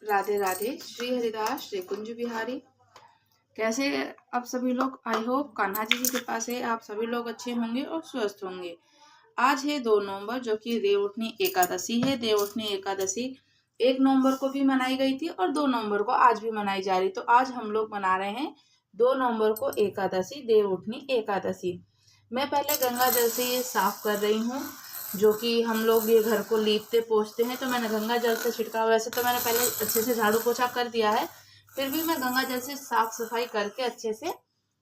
राधे राधे। श्री हरिदास श्री कुंज बिहारी। कैसे आप सभी लोग? आई होप कान्हा जी की कृपा से आप सभी लोग अच्छे होंगे और स्वस्थ होंगे। आज है 2 नवंबर जो कि देवउठनी एकादशी है। देवउठनी एकादशी 1 नवंबर को भी मनाई गई थी और 2 नवंबर को आज भी मनाई जा रही। तो आज हम लोग मना रहे हैं 2 नवंबर को एकादशी, देवउठनी एकादशी। मैं पहले गंगा जल से ये साफ कर रही हूँ, जो कि हम लोग ये घर को लीपते पोछते हैं। तो मैंने गंगा जल से छिड़काव, वैसे तो मैंने पहले अच्छे से झाड़ू पोछा कर दिया है, फिर भी मैं गंगा जल से साफ सफाई करके अच्छे से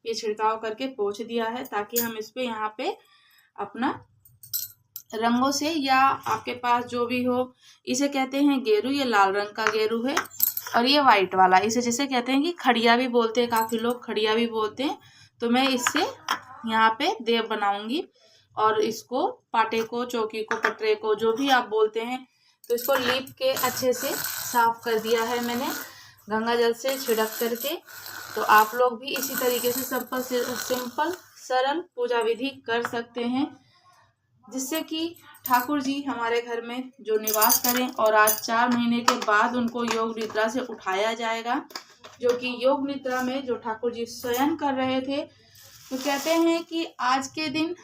ये छिड़काव करके पोछ दिया है, ताकि हम इस पे यहाँ पे अपना रंगों से, या आपके पास जो भी हो, इसे कहते हैं गेरू। ये लाल रंग का गेरू है और ये वाइट वाला, इसे जैसे कहते हैं कि खड़िया भी बोलते हैं, काफी लोग खड़िया भी बोलते हैं। तो मैं इससे यहाँ पे देव बनाऊंगी और इसको पाटे को, चौकी को, पटरे को, जो भी आप बोलते हैं, तो इसको लीप के अच्छे से साफ कर दिया है मैंने गंगा जल से छिड़क करके। तो आप लोग भी इसी तरीके से सिंपल सरल पूजा विधि कर सकते हैं, जिससे कि ठाकुर जी हमारे घर में जो निवास करें। और आज 4 महीने के बाद उनको योग निद्रा से उठाया जाएगा, जो कि योग निद्रा में जो ठाकुर जी शयन कर रहे थे। तो कहते हैं कि आज के दिन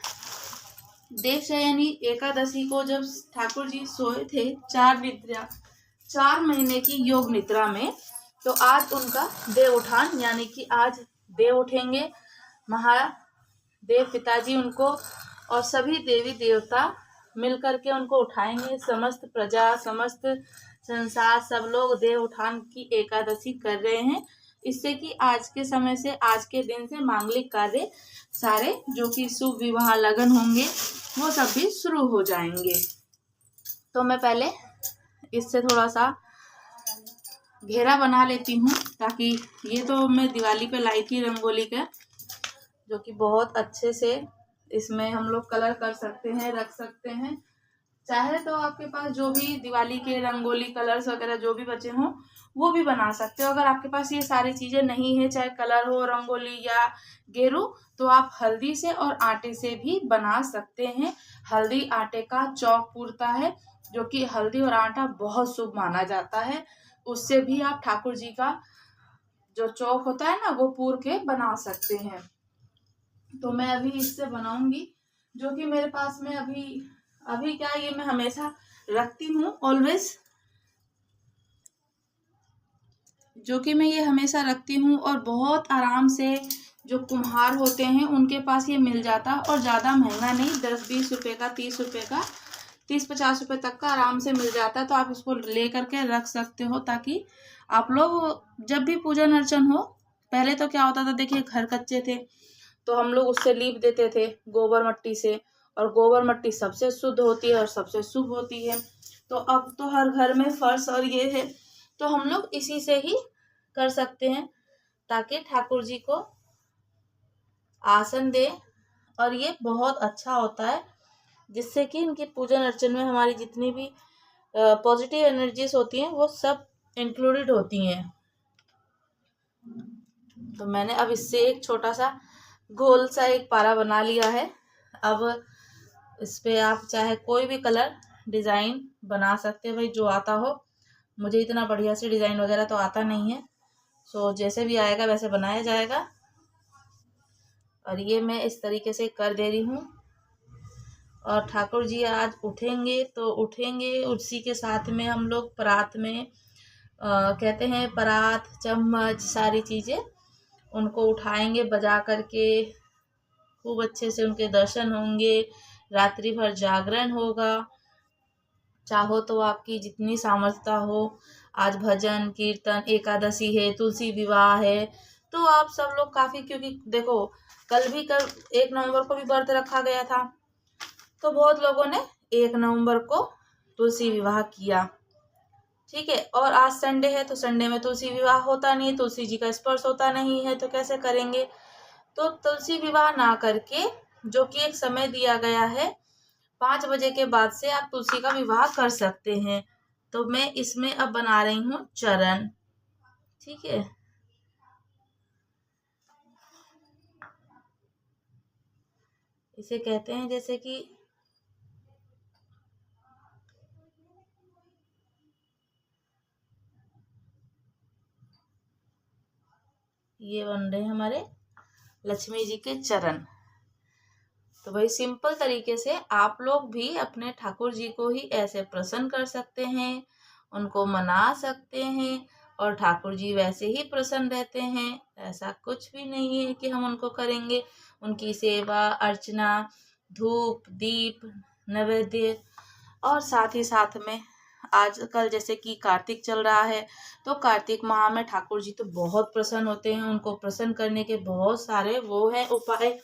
देवशयनी एकादशी को जब ठाकुर जी सोए थे 4 महीने की योग निद्रा में, तो आज उनका देव उठान, यानी कि आज देव उठेंगे। महादेव पिताजी उनको और सभी देवी देवता मिलकर के उनको उठाएंगे। समस्त प्रजा, समस्त संसार, सब लोग देव उठान की एकादशी कर रहे हैं, इससे कि आज के समय से, आज के दिन से मांगलिक कार्य सारे, जो कि शुभ विवाह लगन होंगे, वो सब भी शुरू हो जाएंगे। तो मैं पहले इससे थोड़ा सा घेरा बना लेती हूँ, ताकि ये तो मैं दिवाली पे लाई थी रंगोली का, जो कि बहुत अच्छे से इसमें हम लोग कलर कर सकते हैं, रख सकते हैं। चाहे तो आपके पास जो भी दिवाली के रंगोली कलर्स वगैरह जो भी बचे हों, वो भी बना सकते हो। अगर आपके पास ये सारी चीजें नहीं है, चाहे कलर हो, रंगोली या गेरू, तो आप हल्दी से और आटे से भी बना सकते हैं। हल्दी आटे का चौक पूरता है, जो कि हल्दी और आटा बहुत शुभ माना जाता है। उससे भी आप ठाकुर जी का जो चौक होता है ना, वो पूर के बना सकते हैं। तो मैं अभी इससे बनाऊंगी, जो कि मेरे पास में अभी क्या, ये मैं हमेशा रखती हूँ ऑलवेज, जो कि मैं ये हमेशा रखती हूँ। और बहुत आराम से जो कुम्हार होते हैं उनके पास ये मिल जाता, और ज़्यादा महंगा नहीं, 10-20 रुपए का, 30 रुपए का, 30-50 रुपए तक का आराम से मिल जाता है। तो आप इसको ले करके रख सकते हो, ताकि आप लोग जब भी पूजन अर्चन हो, पहले तो क्या होता था, देखिए घर कच्चे थे तो हम लोग उससे लीप देते थे गोबर मट्टी से, और गोबर मट्टी सबसे शुद्ध होती है और सबसे शुभ होती है। तो अब तो हर घर में फर्श और ये है, तो हम लोग इसी से ही कर सकते हैं, ताकि ठाकुर जी को आसन दे। और ये बहुत अच्छा होता है, जिससे कि इनकी पूजन अर्चन में हमारी जितनी भी पॉजिटिव एनर्जीज होती हैं, वो सब इंक्लूडेड होती हैं। तो मैंने अब इससे एक छोटा सा गोल सा एक पारा बना लिया है। अब इस पे आप चाहे कोई भी कलर डिज़ाइन बना सकते हो, भाई जो आता हो। मुझे इतना बढ़िया से डिज़ाइन वगैरह तो आता नहीं है, सो जैसे भी आएगा वैसे बनाया जाएगा। और ये मैं इस तरीके से कर दे रही हूँ। और ठाकुर जी आज उठेंगे तो उठेंगे, उसी के साथ में हम लोग परात में कहते हैं, परात, चम्मच, सारी चीज़ें उनको उठाएंगे बजा करके। खूब अच्छे से उनके दर्शन होंगे, रात्रि भर जागरण होगा। चाहो तो आपकी जितनी सामर्थ्यता हो, आज भजन कीर्तन, एकादशी है, तुलसी विवाह है, तो आप सब लोग काफ़ी, क्योंकि देखो कल 1 नवंबर को भी व्रत रखा गया था, तो बहुत लोगों ने 1 नवंबर को तुलसी विवाह किया, ठीक है। और आज संडे है, तो संडे में तुलसी विवाह होता नहीं है, तुलसी जी का स्पर्श होता नहीं है, तो कैसे करेंगे। तो तुलसी विवाह ना करके, जो कि एक समय दिया गया है 5 बजे के बाद से आप तुलसी का विवाह कर सकते हैं। तो मैं इसमें अब बना रही हूँ चरण, ठीक है। इसे कहते हैं जैसे कि ये बन रहे हैं हमारे लक्ष्मी जी के चरण। तो भाई सिंपल तरीके से आप लोग भी अपने ठाकुर जी को ही ऐसे प्रसन्न कर सकते हैं, उनको मना सकते हैं, और ठाकुर जी वैसे ही प्रसन्न रहते हैं। ऐसा कुछ भी नहीं है कि हम उनको करेंगे। उनकी सेवा अर्चना, धूप दीप नैवेद्य, और साथ ही साथ में आजकल जैसे कि कार्तिक चल रहा है, तो कार्तिक माह में ठाकुर जी तो बहुत प्रसन्न होते हैं। उनको प्रसन्न करने के बहुत सारे वो है उपाय।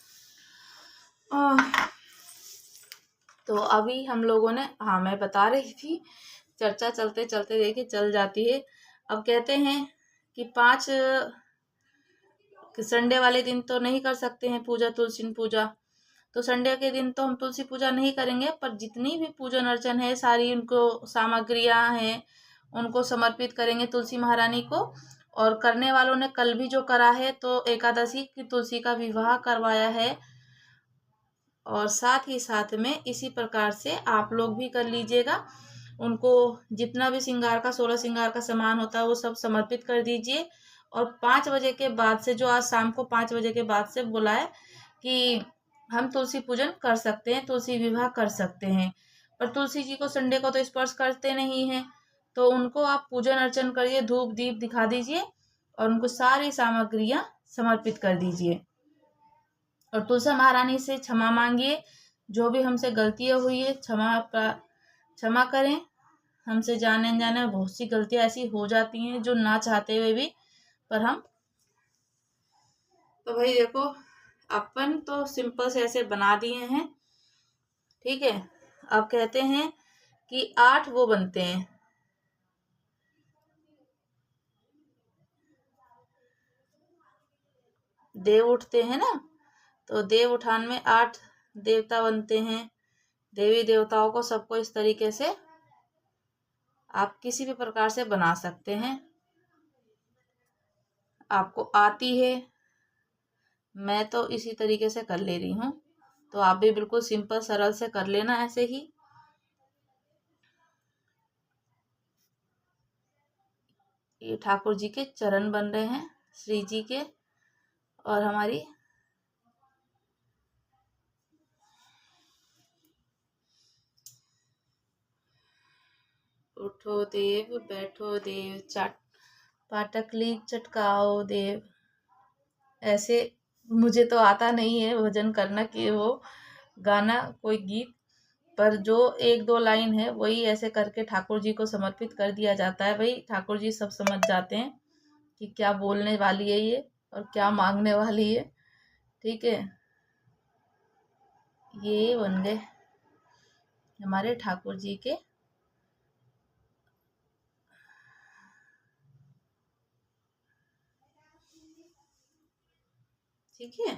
तो अभी हम लोगों ने, हाँ मैं बता रही थी, चर्चा चलते चलते देखिए चल जाती है। अब कहते हैं कि 5 संडे वाले दिन तो नहीं कर सकते हैं पूजा, तुलसी पूजा। तो संडे के दिन तो हम तुलसी पूजा नहीं करेंगे, पर जितनी भी पूजन अर्चन है सारी उनको सामग्रियां हैं उनको समर्पित करेंगे तुलसी महारानी को। और करने वालों ने कल भी जो करा है, तो एकादशी की तुलसी का विवाह करवाया है। और साथ ही साथ में इसी प्रकार से आप लोग भी कर लीजिएगा। उनको जितना भी श्रृंगार का 16 श्रृंगार का सामान होता है वो सब समर्पित कर दीजिए। और 5 बजे के बाद से, जो आज शाम को 5 बजे के बाद से बोला है कि हम तुलसी पूजन कर सकते हैं, तुलसी विवाह कर सकते हैं। पर तुलसी जी को संडे को तो स्पर्श करते नहीं हैं, तो उनको आप पूजन अर्चन करिए, धूप दीप दिखा दीजिए और उनको सारी सामग्रियां समर्पित कर दीजिए। और तुलसी महारानी से क्षमा मांगिए, जो भी हमसे गलतियां हुई है क्षमा करें। हमसे जाने अनजाने बहुत सी गलतियां ऐसी हो जाती हैं जो ना चाहते हुए भी, पर हम, तो भाई देखो अपन तो सिंपल से ऐसे बना दिए हैं, ठीक है। अब कहते हैं कि 8 वो बनते हैं, देव उठते हैं ना, तो देव उठान में 8 देवता बनते हैं। देवी देवताओं को सबको इस तरीके से आप किसी भी प्रकार से बना सकते हैं। आपको आती है, मैं तो इसी तरीके से कर ले रही हूँ, तो आप भी बिल्कुल सिंपल सरल से कर लेना ऐसे ही। ये ठाकुर जी के चरण बन रहे हैं, श्री जी के, और हमारी उठो देव बैठो देव, चट पाटकली चटकाओ देव। ऐसे मुझे तो आता नहीं है भजन करना कि वो गाना कोई गीत, पर जो 1-2 लाइन है वही ऐसे करके ठाकुर जी को समर्पित कर दिया जाता है। भाई ठाकुर जी सब समझ जाते हैं कि क्या बोलने वाली है ये और क्या मांगने वाली है, ठीक है। ये बन गए हमारे ठाकुर जी के, ठीक है।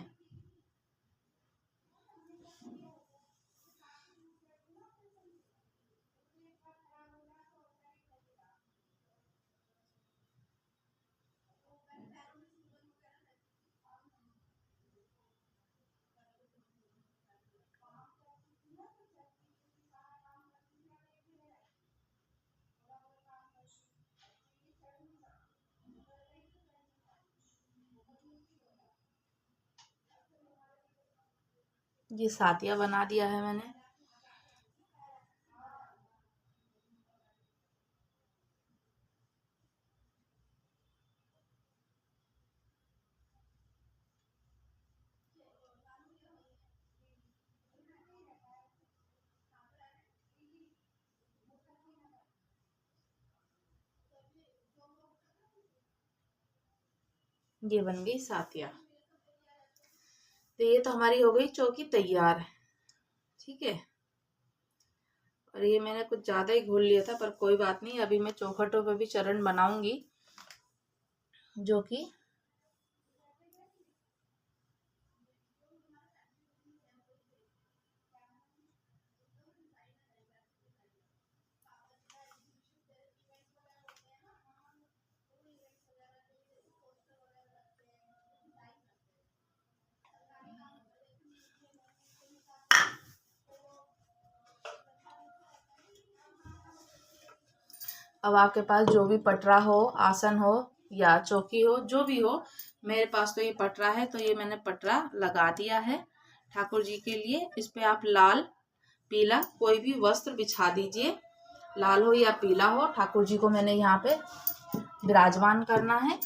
ये सातिया बना दिया है मैंने। ये बन गई सातिया। तो ये तो हमारी हो गई चौकी तैयार, ठीक है। और ये मैंने कुछ ज्यादा ही घोल लिया था, पर कोई बात नहीं, अभी मैं चौखटों पे भी चरण बनाऊंगी, जो कि अब आपके पास जो भी पटरा हो, आसन हो या चौकी हो, जो भी हो, मेरे पास तो ये पटरा है, तो ये मैंने पटरा लगा दिया है ठाकुर जी के लिए। इस पे आप लाल पीला कोई भी वस्त्र बिछा दीजिए, लाल हो या पीला हो। ठाकुर जी को मैंने यहाँ पे विराजमान करना है,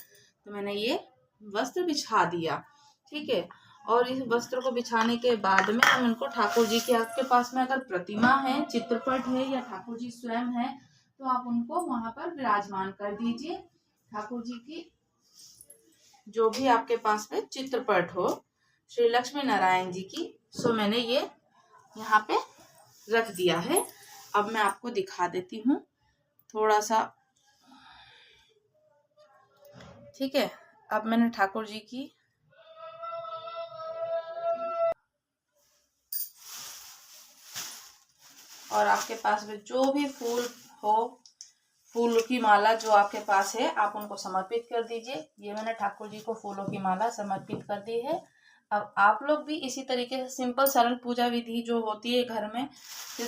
तो मैंने ये वस्त्र बिछा दिया। ठीक है, और इस वस्त्र को बिछाने के बाद में हम इनको ठाकुर जी के, आपके पास में अगर प्रतिमा है, चित्रपट है या ठाकुर जी स्वयं है, तो आप उनको वहां पर विराजमान कर दीजिए। ठाकुर जी की जो भी आपके पास में चित्रपट हो श्री लक्ष्मी नारायण जी की, सो मैंने ये यहाँ पे रख दिया है। अब मैं आपको दिखा देती हूँ थोड़ा सा। ठीक है, अब मैंने ठाकुर जी की और आपके पास में जो भी फूल हो, फूलों की माला जो आपके पास है, आप उनको समर्पित कर दीजिए। ये मैंने ठाकुर जी को फूलों की माला समर्पित कर दी है। अब आप लोग भी इसी तरीके से सिंपल सरल पूजा विधि जो होती है घर में,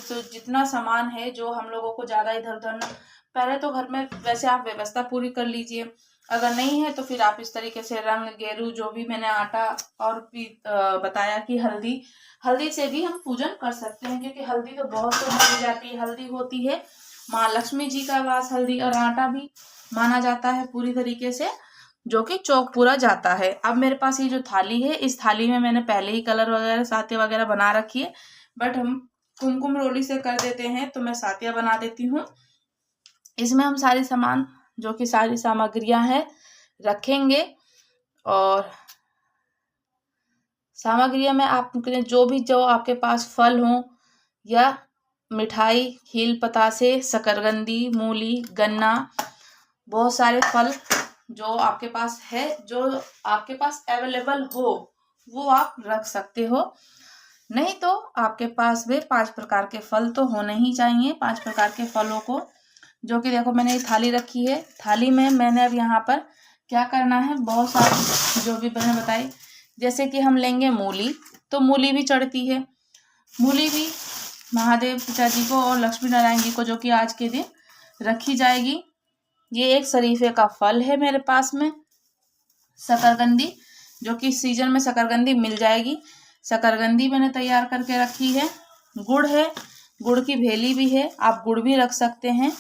तो जितना सामान है, जो हम लोगों को ज़्यादा इधर उधर न, पहले तो घर में वैसे आप व्यवस्था पूरी कर लीजिए। अगर नहीं है तो फिर आप इस तरीके से रंग गेरू, जो भी मैंने आटा और भी बताया कि हल्दी से भी हम पूजन कर सकते हैं, क्योंकि हल्दी तो बहुत तो मानी जाती है। हल्दी होती है माँ लक्ष्मी जी का वास, हल्दी और आटा भी माना जाता है पूरी तरीके से, जो कि चौक पूरा जाता है। अब मेरे पास ये जो थाली है, इस थाली में मैंने पहले ही कलर वगैरह सातिया वगैरह बना रखी है, बट हम कुमकुम रोली से कर देते हैं, तो मैं सातिया बना देती हूँ। इसमें हम सारी सामान, जो कि सारी सामग्रियां हैं, रखेंगे। और सामग्रियों में आप जो आपके पास फल हो या मिठाई, खील पतासे, शकरकंदी, मूली, गन्ना, बहुत सारे फल जो आपके पास है, जो आपके पास अवेलेबल हो, वो आप रख सकते हो। नहीं तो आपके पास भी 5 प्रकार के फल तो होने ही चाहिए। 5 प्रकार के फलों को, जो कि देखो मैंने ये थाली रखी है, थाली में मैंने अब यहाँ पर क्या करना है, बहुत सारी जो भी मैंने बताई, जैसे कि हम लेंगे मूली, तो मूली भी चढ़ती है। मूली भी महादेव पिताजी को और लक्ष्मी नारायण जी को, जो कि आज के दिन रखी जाएगी। ये एक शरीफे का फल है मेरे पास में। शकरकंदी, जो कि सीजन में शकरकंदी मिल जाएगी, शकरकंदी मैंने तैयार करके रखी है। गुड़ है, गुड़ की भेली भी है, आप गुड़ भी रख सकते हैं,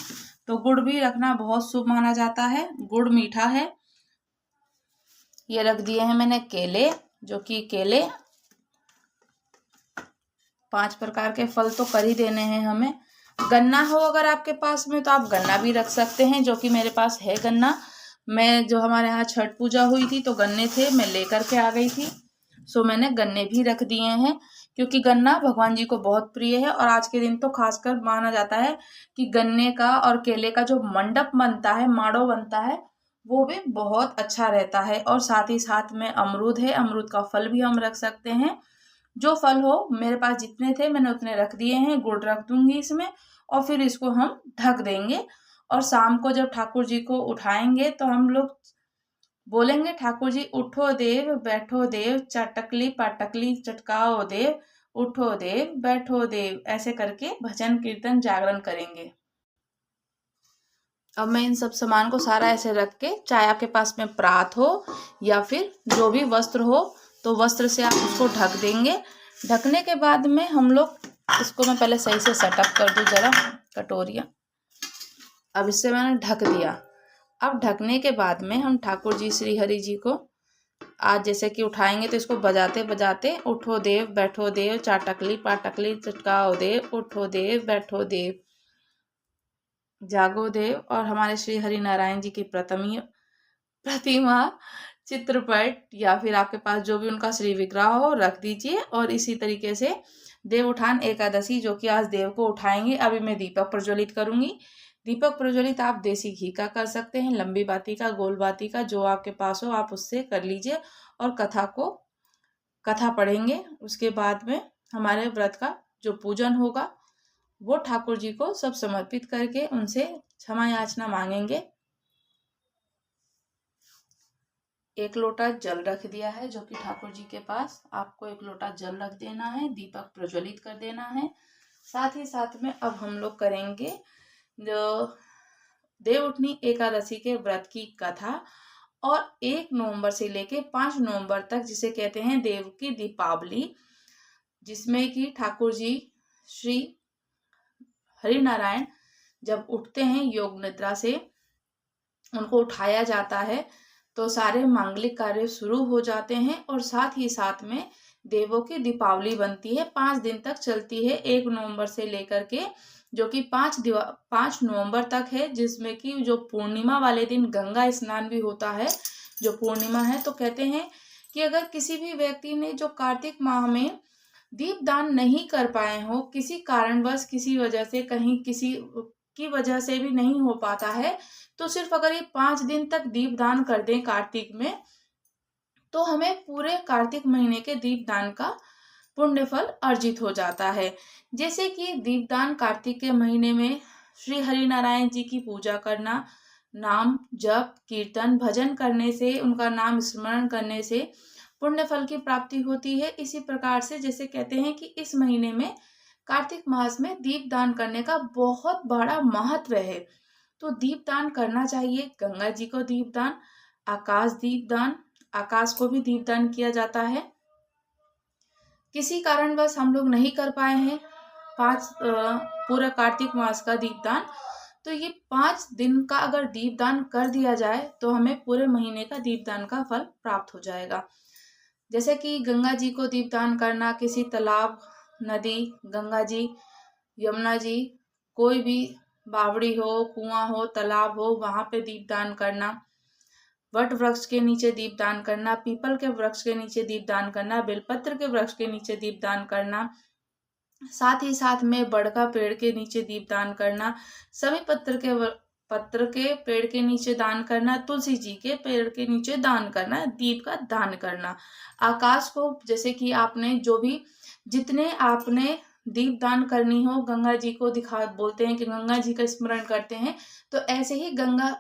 तो गुड़ भी रखना बहुत शुभ माना जाता है। गुड़ मीठा है। ये रख दिए हैं मैंने केले, जो कि केले 5 प्रकार के फल तो कर ही देने हैं हमें। गन्ना हो अगर आपके पास में, तो आप गन्ना भी रख सकते हैं, जो कि मेरे पास है गन्ना। मैं जो हमारे यहाँ छठ पूजा हुई थी, तो गन्ने थे, मैं लेकर के आ गई थी, सो मैंने गन्ने भी रख दिए हैं, क्योंकि गन्ना भगवान जी को बहुत प्रिय है। और आज के दिन तो खासकर माना जाता है कि गन्ने का और केले का जो मंडप बनता है, माड़ो बनता है, वो भी बहुत अच्छा रहता है। और साथ ही साथ में अमरूद है, अमरूद का फल भी हम रख सकते हैं। जो फल हो, मेरे पास जितने थे मैंने उतने रख दिए हैं। गुड़ रख दूंगी इसमें, और फिर इसको हम ढक देंगे। और शाम को जब ठाकुर जी को उठाएंगे, तो हम लोग बोलेंगे, ठाकुर जी उठो देव बैठो देव, चटकली पाटकली चटकाओ देव, उठो देव बैठो देव, ऐसे करके भजन कीर्तन जागरण करेंगे। अब मैं इन सब सामान को सारा ऐसे रख के, चाहे आपके पास में प्रात हो या फिर जो भी वस्त्र हो, तो वस्त्र से आप उसको ढक देंगे। ढकने के बाद में हम लोग इसको, मैं पहले सही से सेटअप कर दूं जरा कटोरियाँ। अब इससे मैंने ढक दिया। अब ढकने के बाद में हम ठाकुर जी श्री हरि जी को आज जैसे कि उठाएंगे, तो इसको बजाते बजाते, उठो देव बैठो देव, चाटकली पाटकली चटकाओ देव, उठो देव बैठो देव, जागो देव। और हमारे श्री हरि नारायण जी की प्रतिमा, चित्रपट, या फिर आपके पास जो भी उनका श्री विग्रह हो, रख दीजिए। और इसी तरीके से देव उठान एकादशी, जो कि आज देव को उठाएंगे, अभी मैं दीपक प्रज्वलित करूंगी। दीपक प्रज्वलित आप देसी घी का कर सकते हैं, लंबी बाती का, गोल बाती का, जो आपके पास हो आप उससे कर लीजिए। और कथा पढ़ेंगे। उसके बाद में हमारे व्रत का जो पूजन होगा, वो ठाकुर जी को सब समर्पित करके उनसे क्षमा याचना मांगेंगे। 1 लोटा जल रख दिया है, जो कि ठाकुर जी के पास आपको 1 लोटा जल रख देना है, दीपक प्रज्वलित कर देना है। साथ ही साथ में अब हम लोग करेंगे जो देवउठनी एकादशी के व्रत की कथा और 1 नवंबर से लेके 5 नवंबर तक जिसे कहते हैं देव की दीपावली, जिसमें कि ठाकुर जी श्री हरिनारायण जब उठते हैं योग निद्रा से, उनको उठाया जाता है तो सारे मांगलिक कार्य शुरू हो जाते हैं और साथ ही साथ में देवों की दीपावली बनती है। 5 दिन तक चलती है, 1 नवंबर से लेकर के जो कि 5 नवंबर तक है, जिसमें कि जो पूर्णिमा वाले दिन गंगा स्नान भी होता है जो पूर्णिमा है। तो कहते हैं कि अगर किसी भी व्यक्ति ने जो कार्तिक माह में दीपदान नहीं कर पाए हो, किसी कारणवश किसी वजह से कहीं किसी की वजह से भी नहीं हो पाता है, तो सिर्फ अगर ये 5 दिन तक दीपदान कर दें कार्तिक में, तो हमें पूरे कार्तिक महीने के दीपदान का पुण्य फल अर्जित हो जाता है। जैसे कि दीपदान कार्तिक के महीने में श्री हरिनारायण जी की पूजा करना, नाम जप कीर्तन भजन करने से, उनका नाम स्मरण करने से पुण्य फल की प्राप्ति होती है। इसी प्रकार से जैसे कहते हैं कि इस महीने में कार्तिक मास में दीपदान करने का बहुत बड़ा महत्व है, तो दीपदान करना चाहिए। गंगा जी को दीपदान, आकाश दीपदान, आकाश को भी दीपदान किया जाता है। किसी कारणवश हम लोग नहीं कर पाए हैं पूरा कार्तिक मास का दीपदान, तो ये 5 दिन का अगर दीपदान कर दिया जाए तो हमें पूरे महीने का दीपदान का फल प्राप्त हो जाएगा। जैसे कि गंगा जी को दीपदान करना, किसी तालाब, नदी, गंगा जी, यमुना जी, कोई भी बावड़ी हो, कुआं हो, तालाब हो, वहां पे दीपदान करना, वट वृक्ष के नीचे दीपदान करना, पीपल के वृक्ष के नीचे दीपदान करना, बेलपत्र के वृक्ष के नीचे दीपदान करना, साथ ही साथ में बड़का पेड़ के नीचे दीपदान करना, सभी पत्र के पेड़ के नीचे दान करना, तुलसी जी के पेड़ के नीचे दान करना, दीप का दान करना। आकाश को जैसे कि आपने जो भी जितने आपने दीप दान करनी हो, गंगा जी को बोलते हैं कि गंगा जी का स्मरण करते हैं, तो ऐसे ही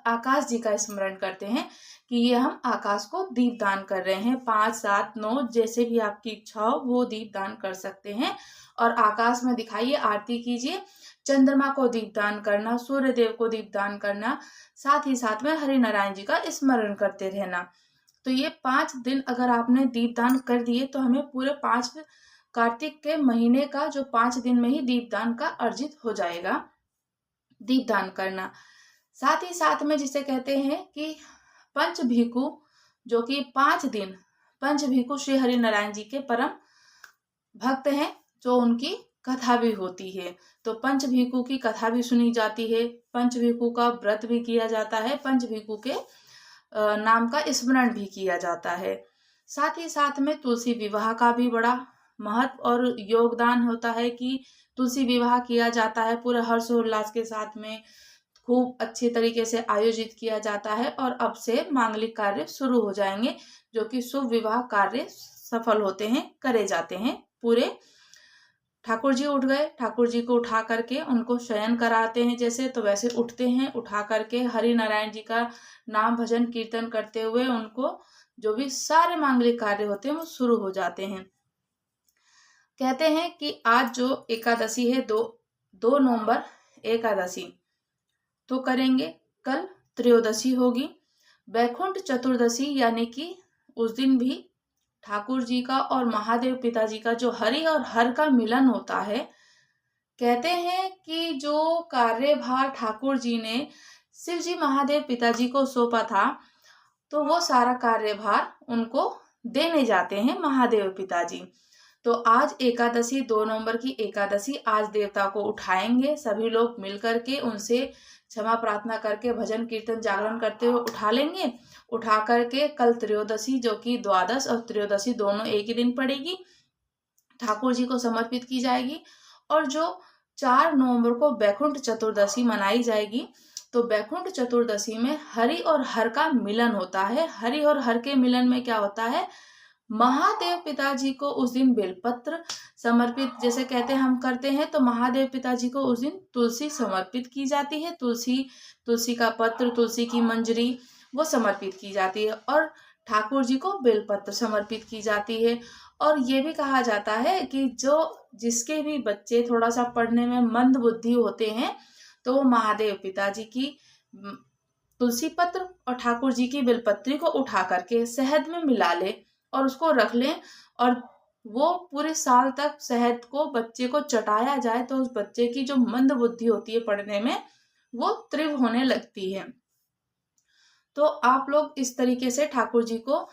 आकाश जी का स्मरण करते हैं कि ये हम आकाश को दीप दान कर रहे हैं। 5, 7, 9 जैसे भी आपकी इच्छा हो वो दीप दान कर सकते हैं और आकाश में दिखाइए, आरती कीजिए। चंद्रमा को दीपदान करना, सूर्य देव को दीपदान करना, साथ ही साथ में हरि नारायण जी का स्मरण करते रहना। तो ये 5 दिन अगर आपने दीपदान कर दिए तो हमें पूरे 5 कार्तिक के महीने का जो 5 दिन में ही दीपदान का अर्जित हो जाएगा, दीपदान करना। साथ ही साथ में जिसे कहते हैं कि पंचभीकु, जो कि 5 दिन पंचभीकु श्री हरि नारायण जी के परम भक्त हैं, जो उनकी कथा भी होती है। तो पंचभीकु की कथा भी सुनी जाती है, पंचभीकु का व्रत भी किया जाता है, पंचभीकु के नाम का स्मरण भी किया जाता है। साथ ही साथ में तुलसी विवाह का भी बड़ा महत्व और योगदान होता है कि तुलसी विवाह किया जाता है, पूरे हर्षोल्लास के साथ में खूब अच्छे तरीके से आयोजित किया जाता है और अब से मांगलिक कार्य शुरू हो जाएंगे, जो कि शुभ विवाह कार्य सफल होते हैं, करे जाते हैं। पूरे ठाकुर जी उठ गए, ठाकुर जी को उठा करके उनको शयन कराते हैं, जैसे तो वैसे उठते हैं, उठा करके हरि नारायण जी का नाम भजन कीर्तन करते हुए उनको जो भी सारे मांगलिक कार्य होते हैं वो शुरू हो जाते हैं। कहते हैं कि आज जो एकादशी है, 2 नवंबर एकादशी तो करेंगे, कल त्रयोदशी होगी, वैकुंठ चतुर्दशी, यानी कि उस दिन भी ठाकुर जी का और महादेव पिताजी का जो हरि और हर का मिलन होता है। कहते हैं कि जो कार्यभार ठाकुर जी ने शिव जी महादेव पिताजी को सौंपा था, तो वो सारा कार्यभार उनको देने जाते हैं महादेव पिताजी। तो आज एकादशी, 2 नवंबर की एकादशी, आज देवता को उठाएंगे सभी लोग मिलकर के, उनसे क्षमा प्रार्थना करके भजन कीर्तन जागरण करते हुए उठा लेंगे। उठा करके कल त्रयोदशी, जो कि द्वादश और त्रयोदशी दोनों एक ही दिन पड़ेगी, ठाकुर जी को समर्पित की जाएगी। और जो 4 नवंबर को वैकुंठ चतुर्दशी मनाई जाएगी, तो वैकुंठ चतुर्दशी में हरि और हर का मिलन होता है। हरि और हर के मिलन में क्या होता है, महादेव पिताजी को उस दिन बेलपत्र समर्पित, जैसे कहते हैं हम करते हैं, तो महादेव पिताजी को उस दिन तुलसी समर्पित की जाती है। तुलसी का पत्र, तुलसी की मंजरी वो समर्पित की जाती है और ठाकुर जी को बेलपत्र समर्पित की जाती है। और ये भी कहा जाता है कि जिसके भी बच्चे थोड़ा सा पढ़ने में मंद बुद्धि होते हैं, तो वो महादेव पिताजी की तुलसी पत्र और ठाकुर जी की बेलपत्री को उठा करके शहद में मिला ले और उसको रख लें, और वो पूरे साल तक शहद को बच्चे को चटाया जाए तो उस बच्चे की जो मंद बुद्धि होती है पढ़ने में, वो तीव्र होने लगती है। तो आप लोग इस तरीके से ठाकुर जी को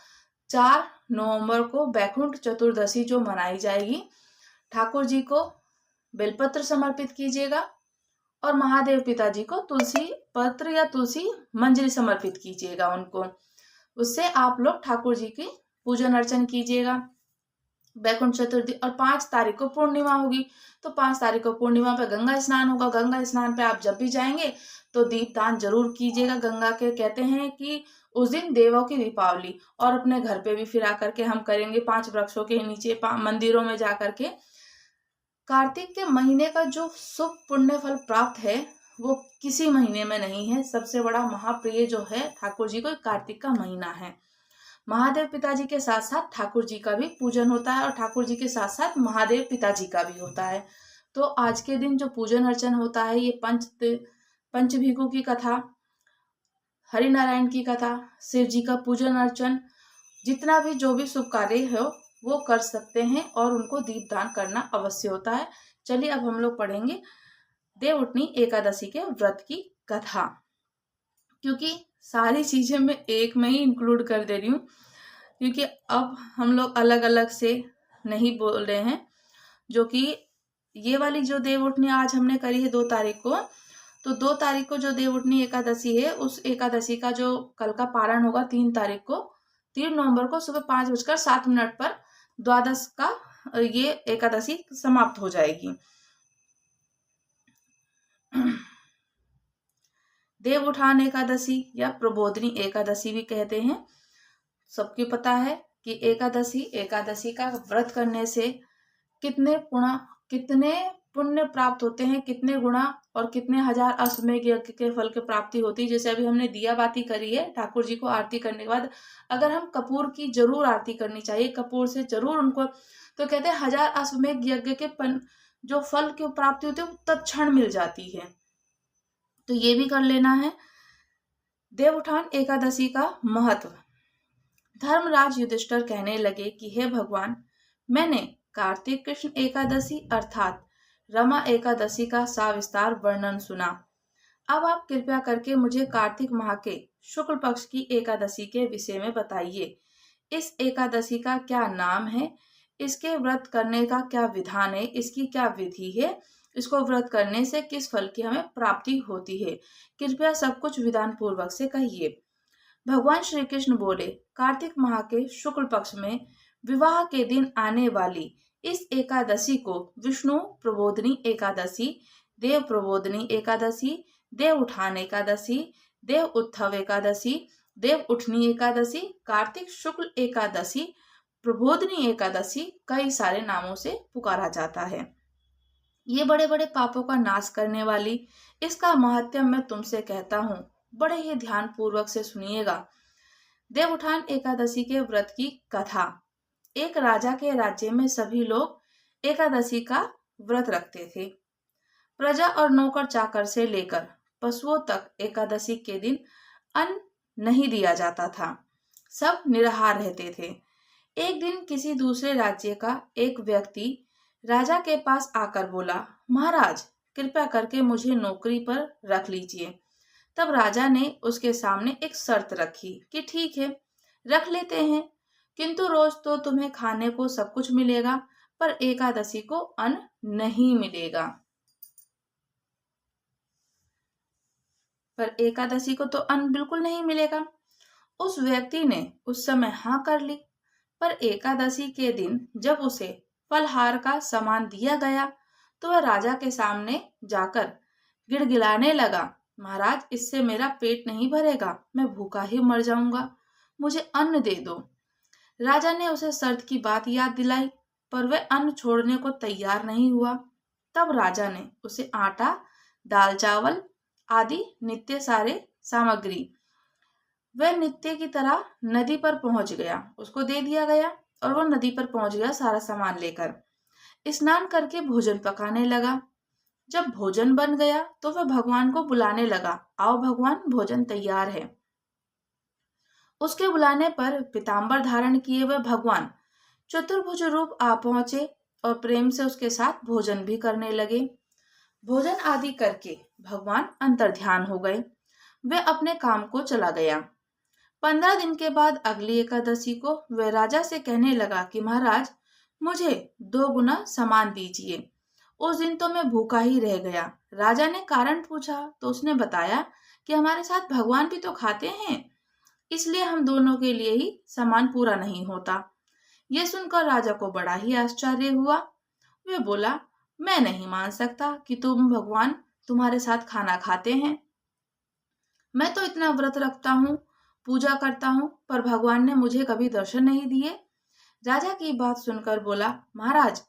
4 नवंबर को बैकुंठ चतुर्दशी जो मनाई जाएगी, ठाकुर जी को बेलपत्र समर्पित कीजिएगा और महादेव पिताजी को तुलसी पत्र या तुलसी मंजरी समर्पित कीजिएगा उनको। उससे आप लोग ठाकुर जी की पूजन अर्चन कीजिएगा बैकुंठ चतुर्थी। और 5 तारीख को पूर्णिमा होगी, तो 5 तारीख को पूर्णिमा पे गंगा स्नान होगा। गंगा स्नान पे आप जब भी जाएंगे तो दीपदान जरूर कीजिएगा गंगा के। कहते हैं कि उस दिन देवों की दीपावली, और अपने घर पे भी फिर आकर के हम करेंगे 5 वृक्षों के नीचे मंदिरों में जा करके। कार्तिक के महीने का जो शुभ पुण्य फल प्राप्त है वो किसी महीने में नहीं है। सबसे बड़ा महाप्रिय जो है ठाकुर जी को कार्तिक का महीना है। महादेव पिताजी के साथ साथ ठाकुर जी का भी पूजन होता है और ठाकुर जी के साथ साथ महादेव पिताजी का भी होता है। तो आज के दिन जो पूजन अर्चन होता है, ये पंचभिगु की कथा, हरिनारायण की कथा, शिव जी का पूजन अर्चन, जितना भी जो भी शुभ कार्य हो वो कर सकते हैं और उनको दीपदान करना अवश्य होता है। चलिए अब हम लोग पढ़ेंगे देवउठनी एकादशी के व्रत की कथा, क्योंकि सारी चीजें मैं एक में ही इंक्लूड कर दे रही हूँ, क्योंकि अब हम लोग अलग अलग से नहीं बोल रहे हैं। जो कि ये वाली जो देवउठनी आज हमने करी है 2 तारीख को, तो 2 तारीख को जो देवउठनी एकादशी है, उस एकादशी का जो कल का पारण होगा 3 तारीख को, 3 नवंबर को सुबह 5:07 पर द्वादश का ये एकादशी समाप्त हो जाएगी। देवउठान एकादशी या प्रबोधनी एकादशी भी कहते हैं। सबको पता है कि एकादशी का व्रत करने से कितने पुण्य प्राप्त होते हैं, कितने गुणा और कितने हजार अश्वमेध यज्ञ के फल की प्राप्ति होती है। जैसे अभी हमने दिया बाती करी है, ठाकुर जी को आरती करने के बाद अगर हम कपूर की जरूर आरती करनी चाहिए, कपूर से जरूर उनको, तो कहते हैं 1000 अश्वमेध यज्ञ के जो फल की प्राप्ति होती है वो तत्क्षण मिल जाती है। तो ये भी कर लेना है। देवउठान एकादशी का महत्व। धर्मराज युधिष्ठिर कहने लगे कि हे भगवान, मैंने कार्तिक कृष्ण एकादशी अर्थात रमा एकादशी का सविस्तार वर्णन सुना। अब आप कृपया करके मुझे कार्तिक माह के शुक्ल पक्ष की एकादशी के विषय में बताइए। इस एकादशी का क्या नाम है, इसके व्रत करने का क्या विधान है, इसकी क्या विधि है, इसको व्रत करने से किस फल की हमें प्राप्ति होती है, कृपया सब कुछ विधान पूर्वक से कहिए। भगवान श्री कृष्ण बोले, कार्तिक माह के शुक्ल पक्ष में विवाह के दिन आने वाली इस एकादशी को विष्णु प्रबोधनी एकादशी, देव प्रबोधनी एकादशी, देव उठान एकादशी, देव उत्थव एकादशी, देव उठनी एकादशी, कार्तिक शुक्ल एकादशी, प्रबोधनी एकादशी कई सारे नामों से पुकारा जाता है। ये बड़े बड़े पापों का नाश करने वाली इसका महत्व मैं तुमसे कहता हूँ, बड़े ही ध्यान पूर्वक से सुनिएगा। देवउठान एकादशी के व्रत की कथा। एक राजा के राज्य में सभी लोग एकादशी का व्रत रखते थे। प्रजा और नौकर चाकर से लेकर पशुओं तक एकादशी के दिन अन्न नहीं दिया जाता था, सब निराहार रहते थे। एक दिन किसी दूसरे राज्य का एक व्यक्ति राजा के पास आकर बोला, महाराज कृपया करके मुझे नौकरी पर रख लीजिए। तब राजा ने उसके सामने एक शर्त रखी कि ठीक है, रख लेते हैं, किंतु रोज तो तुम्हें खाने को सब कुछ मिलेगा, पर एकादशी को अन्न नहीं मिलेगा। पर एकादशी को तो अन्न बिल्कुल नहीं मिलेगा। उस व्यक्ति ने उस समय हाँ कर ली, पर एकादशी के दिन जब उसे फलहार का सामान दिया गया तो वह राजा के सामने जाकर गिड़गिड़ाने लगा, महाराज इससे मेरा पेट नहीं भरेगा, मैं भूखा ही मर जाऊंगा, मुझे अन्न दे दो। राजा ने उसे शर्त की बात याद दिलाई, पर वह अन्न छोड़ने को तैयार नहीं हुआ। तब राजा ने उसे आटा, दाल चावल आदि नित्य सारे सामग्री वह नित्य की तरह नदी पर पहुंच गया, उसको दे दिया गया और वो नदी पर पहुंच गया सारा सामान लेकर। स्नान करके भोजन पकाने लगा। जब भोजन बन गया तो वह भगवान को बुलाने लगा, आओ भगवान, भोजन तैयार है। उसके बुलाने पर पीताम्बर धारण किए हुए भगवान चतुर्भुज रूप आ पहुंचे और प्रेम से उसके साथ भोजन भी करने लगे। भोजन आदि करके भगवान अंतर्ध्यान हो गए। वे अपने काम को चला गया। 15 दिन के बाद अगली एकादशी को वह राजा से कहने लगा कि महाराज, मुझे 2 गुना सामान दीजिए। उस दिन तो मैं भूखा ही रह गया। राजा ने कारण पूछा तो उसने बताया कि हमारे साथ भगवान भी तो खाते हैं, इसलिए हम दोनों के लिए ही सामान पूरा नहीं होता। यह सुनकर राजा को बड़ा ही आश्चर्य हुआ। वह बोला, मैं नहीं मान सकता कि भगवान तुम्हारे साथ खाना खाते हैं। मैं तो इतना व्रत रखता हूँ, पूजा करता हूँ, पर भगवान ने मुझे कभी दर्शन नहीं दिए। राजा की बात सुनकर बोला, महाराज,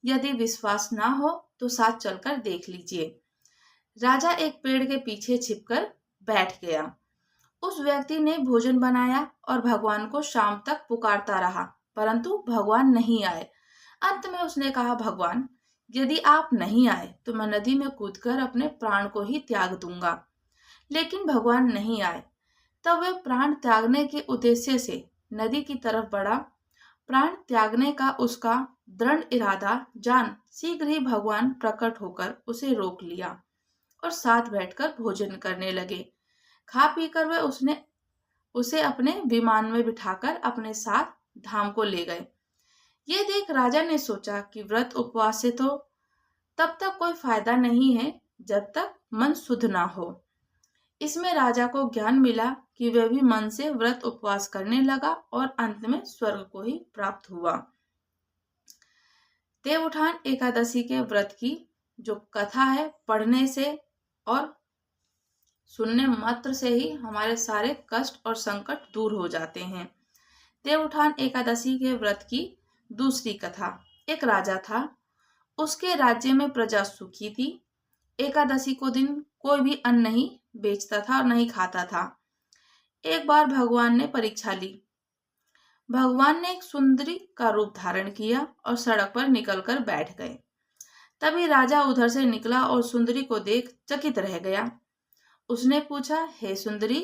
यदि विश्वास ना हो तो साथ चलकर देख लीजिए। राजा एक पेड़ के पीछे छिपकर बैठ गया। उस व्यक्ति ने भोजन बनाया और भगवान को शाम तक पुकारता रहा, परंतु भगवान नहीं आए। अंत में उसने कहा, भगवान, यदि आप नहीं आए तो मैं नदी में कूदकर अपने प्राण को ही त्याग दूंगा। लेकिन भगवान नहीं आए। तब वह प्राण त्यागने के उद्देश्य से नदी की तरफ बढ़ा। प्राण त्यागने का उसका दृढ़ इरादा जान शीघ्र ही भगवान प्रकट होकर उसे रोक लिया और साथ बैठकर भोजन करने लगे। खा पीकर वे उसे अपने विमान में बिठाकर अपने साथ धाम को ले गए। ये देख राजा ने सोचा कि व्रत उपवास से तो तब तक कोई फायदा नहीं है जब तक मन शुद्ध ना हो। इसमें राजा को ज्ञान मिला कि वह भी मन से व्रत उपवास करने लगा और अंत में स्वर्ग को ही प्राप्त हुआ। देवउठान एकादशी के व्रत की जो कथा है, पढ़ने से और सुनने मात्र से ही हमारे सारे कष्ट और संकट दूर हो जाते हैं। देवउठान एकादशी के व्रत की दूसरी कथा। एक राजा था, उसके राज्य में प्रजा सुखी थी। एकादशी को दिन कोई भी अन्न नहीं बेचता था और नहीं खाता था। एक बार भगवान ने परीक्षा ली। भगवान ने एक सुंदरी का रूप धारण किया और सड़क पर निकलकर बैठ गए। तभी राजा उधर से निकला और सुंदरी को देख चकित रह गया। उसने पूछा, हे सुंदरी,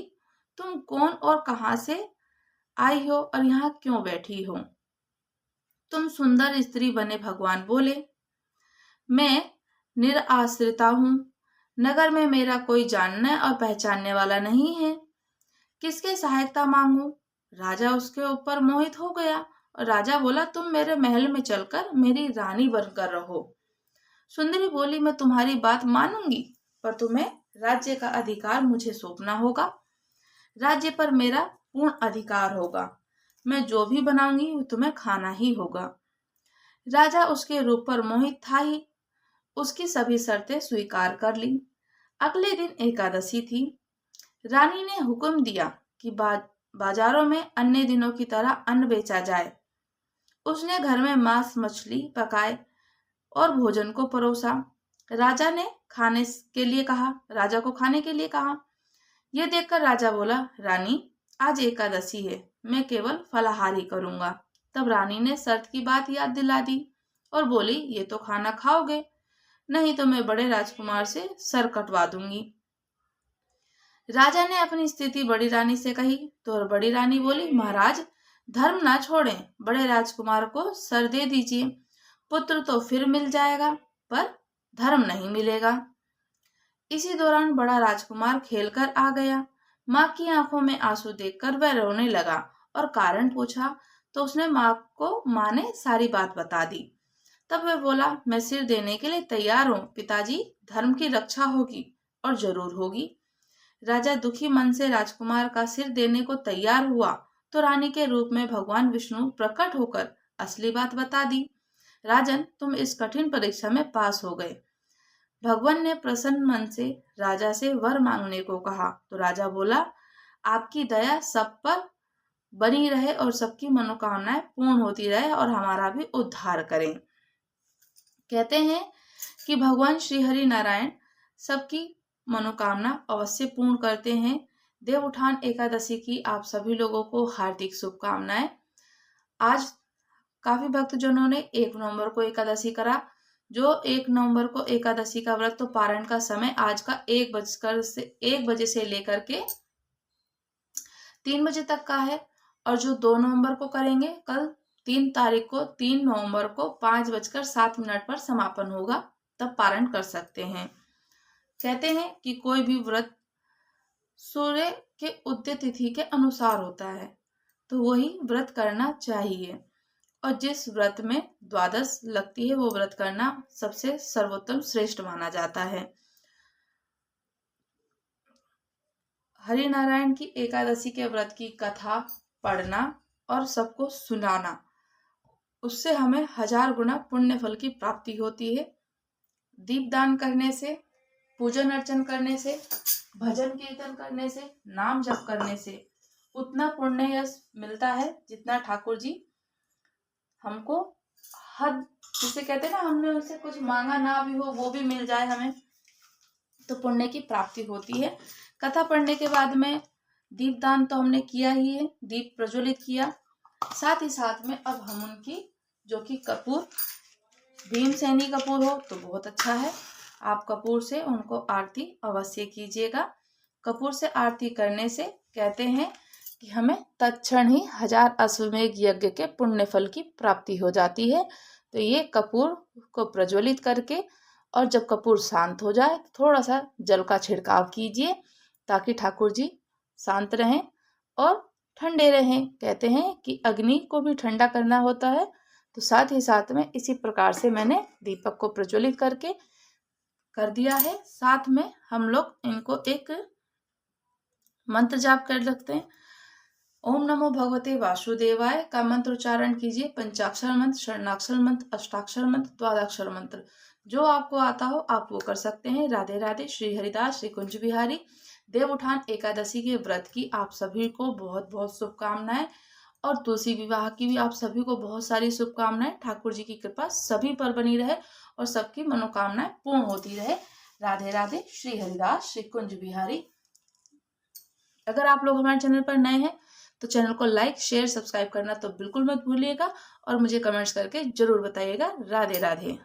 तुम कौन और कहां से आई हो और यहाँ क्यों बैठी हो? तुम सुंदर स्त्री बने। भगवान बोले, मैं निराश्रिता हूँ। नगर में मेरा कोई जानने और पहचानने वाला नहीं है। किसके सहायता मांगू? राजा उसके ऊपर मोहित हो गया और राजा बोला, तुम मेरे महल में चलकर मेरी रानी बनकर रहो। सुंदरी बोली, मैं तुम्हारी बात मानूंगी, पर तुम्हें राज्य का अधिकार मुझे सौंपना होगा। राज्य पर मेरा पूर्ण अधिकार होगा। मैं जो भी बनाऊंगी वो तुम्हें खाना ही होगा। राजा उसके रूप पर मोहित था ही, उसकी सभी शर्तें स्वीकार कर ली। अगले दिन एकादशी थी। रानी ने हुक्म दिया कि बाजारों में अन्य दिनों की तरह अन्न बेचा जाए। उसने घर में मांस मछली पकाए और भोजन को परोसा। राजा को खाने के लिए कहा। यह देखकर राजा बोला, रानी, आज एकादशी है, मैं केवल फलाहार ही करूंगा। तब रानी ने शर्त की बात याद दिला दी और बोली, ये तो खाना खाओगे, नहीं तो मैं बड़े राजकुमार से सर कटवा दूंगी। राजा ने अपनी स्थिति बड़ी रानी से कही तो बड़ी रानी बोली, महाराज, धर्म ना छोड़ें, बड़े राजकुमार को सर दे दीजिए। पुत्र तो फिर मिल जाएगा, पर धर्म नहीं मिलेगा। इसी दौरान बड़ा राजकुमार खेलकर आ गया। माँ की आंखों में आंसू देखकर वह रोने लगा और कारण पूछा तो उसने माँ ने सारी बात बता दी। तब वह बोला, मैं सिर देने के लिए तैयार हूँ पिताजी, धर्म की रक्षा होगी और जरूर होगी। राजा दुखी मन से राजकुमार का सिर देने को तैयार हुआ तो रानी के रूप में भगवान विष्णु प्रकट होकर असली बात बता दी। राजन, तुम इस कठिन परीक्षा में पास हो गए। भगवान ने प्रसन्न मन से राजा से वर मांगने को कहा तो राजा बोला, आपकी दया सब पर बनी रहे और सबकी मनोकामनाएं पूर्ण होती रहे और हमारा भी उद्धार करें। कहते हैं कि भगवान श्री हरि नारायण सबकी मनोकामना अवश्य पूर्ण करते हैं। देवउठान एकादशी की आप सभी लोगों को हार्दिक शुभकामनाएं। आज काफी भक्तजनों ने 1 नवंबर को एकादशी करा, जो 1 नवंबर को एकादशी का व्रत, तो पारण का समय आज का 1 बजे से लेकर के 3 बजे तक का है। और जो 2 नवंबर को करेंगे, कल 3 नवंबर को 5:07 पर समापन होगा, तब पारण कर सकते हैं। कहते हैं कि कोई भी व्रत सूर्य के उदय तिथि के अनुसार होता है, तो वही व्रत करना चाहिए। और जिस व्रत में द्वादश लगती है वो व्रत करना सबसे सर्वोत्तम श्रेष्ठ माना जाता है। हरिनारायण की एकादशी के व्रत की कथा पढ़ना और सबको सुनाना, उससे हमें 1000 गुना पुण्य फल की प्राप्ति होती है। दीपदान करने से, पूजन अर्चन करने से, भजन कीर्तन करने से, नाम जप करने से उतना पुण्य यश मिलता है जितना ठाकुर जी हमको हद, जिसे कहते हैं ना, हमने उनसे कुछ मांगा ना भी हो वो भी मिल जाए हमें, तो पुण्य की प्राप्ति होती है। कथा पढ़ने के बाद में दीपदान तो हमने किया ही है, दीप प्रज्वलित किया, साथ ही साथ में अब हम उनकी, जो कि कपूर, भीमसेनी कपूर हो तो बहुत अच्छा है, आप कपूर से उनको आरती अवश्य कीजिएगा। कपूर से आरती करने से कहते हैं कि हमें तत्क्षण ही 1000 अश्वमेध यज्ञ के पुण्य फल की प्राप्ति हो जाती है। तो ये कपूर को प्रज्वलित करके, और जब कपूर शांत हो जाए तो थोड़ा सा जल का छिड़काव कीजिए, ताकि ठाकुर जी शांत रहें और ठंडे रहें। कहते हैं कि अग्नि को भी ठंडा करना होता है, तो साथ ही साथ में इसी प्रकार से मैंने दीपक को प्रज्वलित करके कर दिया है। साथ में हम लोग इनको एक मंत्र जाप कर सकते हैं। ओम नमो भगवते वासुदेवाय का मंत्र उच्चारण कीजिए। पंचाक्षर मंत्र, शरणाक्षर मंत्र, अष्टाक्षर मंत्र, द्वादक्षर मंत्र, जो आपको आता हो आप वो कर सकते हैं। राधे राधे। श्री हरिदास, श्री कुंज बिहारी। देवउठान एकादशी के व्रत की आप सभी को बहुत बहुत शुभकामनाएं, और तुलसी विवाह की भी आप सभी को बहुत सारी शुभकामनाएं। ठाकुर जी की कृपा सभी पर बनी रहे और सबकी मनोकामनाएं पूर्ण होती रहे। राधे राधे। श्री हरिदास, श्री कुंज बिहारी। अगर आप लोग हमारे चैनल पर नए हैं तो चैनल को लाइक, शेयर, सब्सक्राइब करना तो बिल्कुल मत भूलिएगा, और मुझे कमेंट्स करके जरूर बताइएगा। राधे राधे।